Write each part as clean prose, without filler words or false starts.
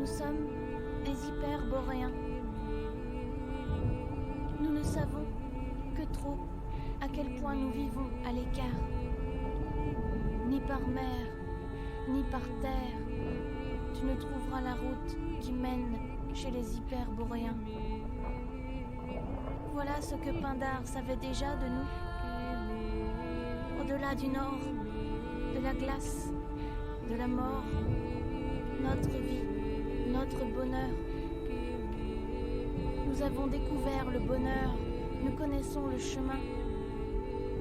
Nous sommes des hyperboréens. Nous ne savons que trop à quel point nous vivons à l'écart. Ni par mer, ni par terre, tu ne trouveras la route qui mène chez les hyperboréens. Voilà ce que Pindare savait déjà de nous. Au-delà du nord, de la glace, de la mort, notre vie, notre bonheur. Nous avons découvert le bonheur, nous connaissons le chemin.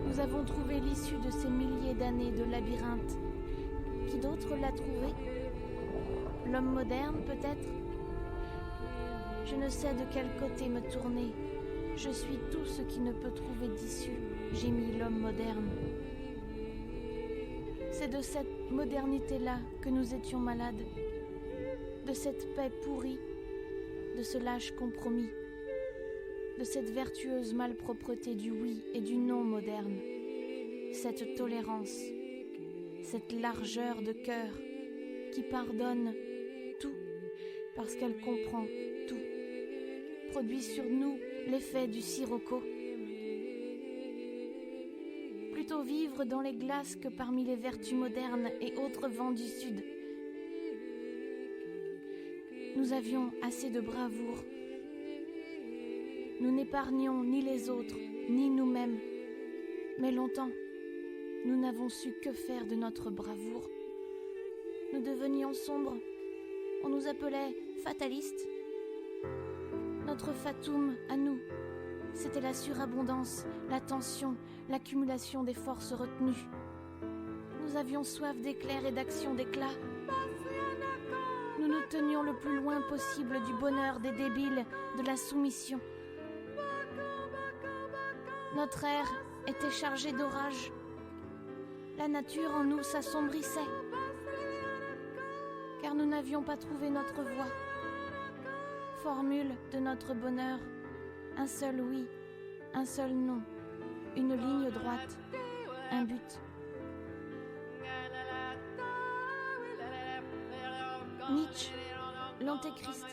Nous avons trouvé l'issue de ces milliers d'années de labyrinthe. Qui d'autre l'a trouvé? L'homme moderne, peut-être? Je ne sais de quel côté me tourner. Je suis tout ce qui ne peut trouver d'issue, gémit l'homme moderne. C'est de cette modernité-là que nous étions malades, de cette paix pourrie, de ce lâche compromis, de cette vertueuse malpropreté du oui et du non moderne, cette tolérance, cette largeur de cœur qui pardonne tout parce qu'elle comprend tout, produit sur nous l'effet du sirocco. Plutôt vivre dans les glaces que parmi les vertus modernes et autres vents du sud. Nous avions assez de bravoure. Nous n'épargnions ni les autres, ni nous-mêmes. Mais longtemps, nous n'avons su que faire de notre bravoure. Nous devenions sombres. On nous appelait fatalistes. Notre fatum à nous, c'était la surabondance, la tension, l'accumulation des forces retenues. Nous avions soif d'éclairs et d'action d'éclat. Nous nous tenions le plus loin possible du bonheur des débiles, de la soumission. Notre air était chargé d'orage. La nature en nous s'assombrissait, car nous n'avions pas trouvé notre voie. Formule de notre bonheur, un seul oui, un seul non, une ligne droite, un but. Nietzsche, l'antéchrist,